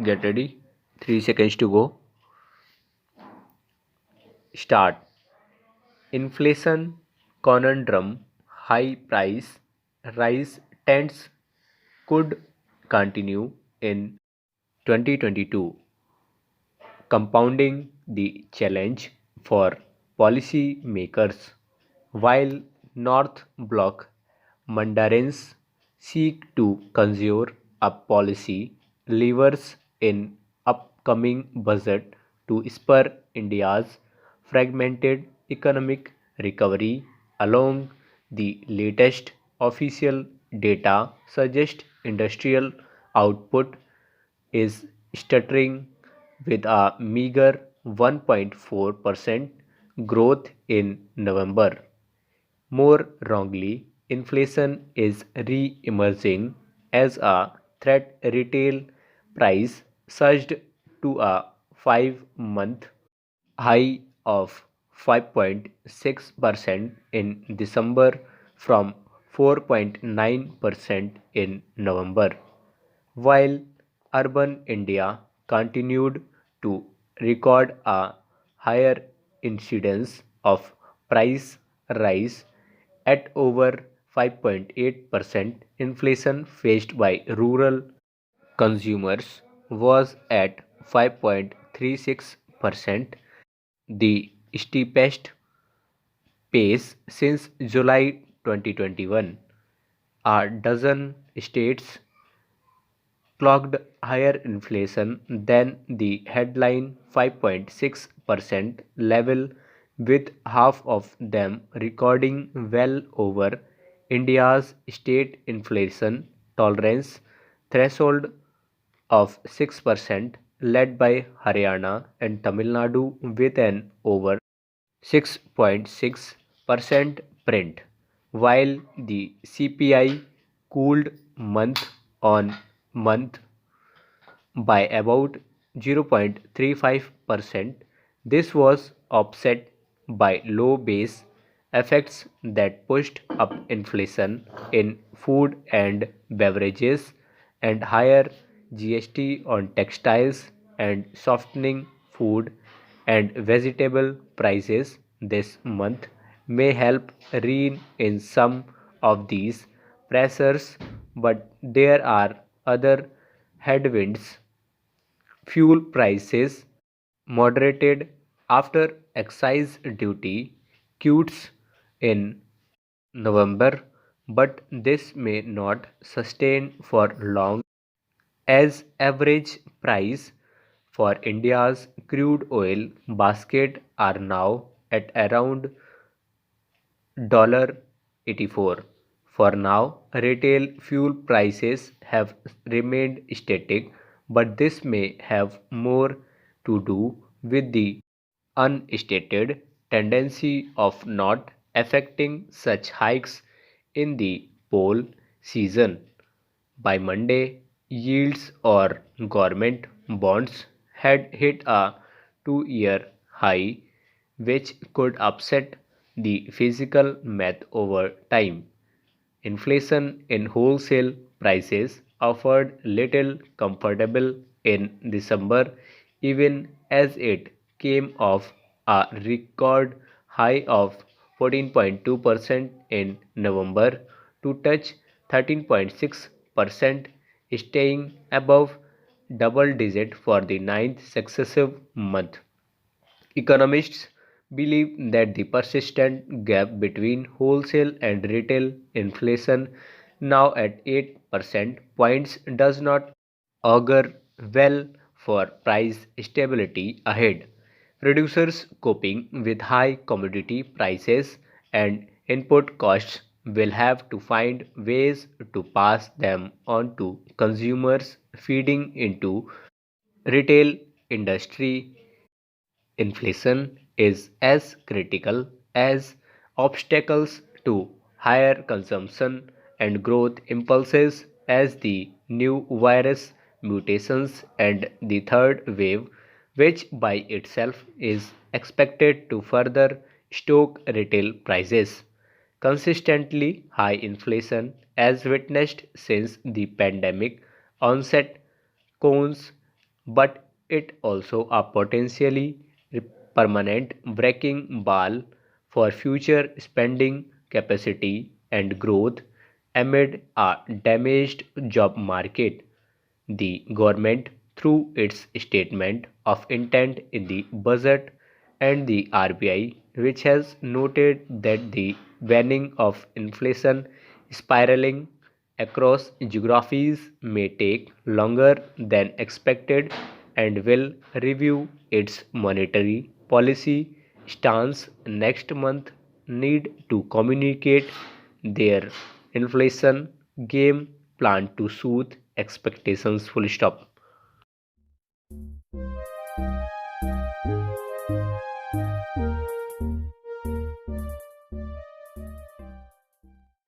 Get ready. 3 seconds to go. Start. Inflation conundrum. High price rise trends could continue in 2022, compounding the challenge for policymakers. While North Bloc mandarins seek to conjure up policy levers in upcoming budget to spur India's fragmented economic recovery, along the latest official data suggests industrial output is stuttering with a meager 1.4% growth in November. More wrongly, inflation is re-emerging as a threat. Retail price surged to a 5-month high of 5.6% in December from 4.9% in November, while urban India continued to record a higher incidence of price rise at over 5.8%. Inflation faced by rural consumers was at 5.36%, the steepest pace since July 2021. A dozen states clocked higher inflation than the headline 5.6% level, with half of them recording well over India's state inflation tolerance threshold of 6%, led by Haryana and Tamil Nadu with an over 6.6% print, while the CPI cooled month on month by about 0.35%. This was offset by low base effects that pushed up inflation in food and beverages, and higher GST on textiles and softening food and vegetable prices this month may help rein in some of these pressures, but there are other headwinds. Fuel prices moderated after excise duty cuts in November, but this may not sustain for long, as average price for India's crude oil basket are now at around $84. For now, retail fuel prices have remained static, but this may have more to do with the unstated tendency of not affecting such hikes in the poll season. By Monday, yields or government bonds had hit a 2-year high, which could upset the physical math over time. Inflation in wholesale prices offered little comfortable in December, even as it came off a record high of 14.2% in November to touch 13.6%, staying above double digit for the ninth successive month. Economists believe that the persistent gap between wholesale and retail inflation, now at 8 percent points, does not augur well for price stability ahead. Producers coping with high commodity prices and input costs will have to find ways to pass them on to consumers, feeding into retail industry. Inflation is as critical as obstacles to higher consumption and growth impulses as the new virus mutations and the third wave, which by itself is expected to further stoke retail prices. Consistently high inflation, as witnessed since the pandemic onset, cones but it also a potentially permanent breaking ball for future spending capacity and growth amid a damaged job market. The government, through its statement of intent in the budget, and the RBI, which has noted that the banning of inflation spiraling across geographies may take longer than expected and will review its monetary policy stance next month, need to communicate their inflation game plan to soothe expectations. Full stop.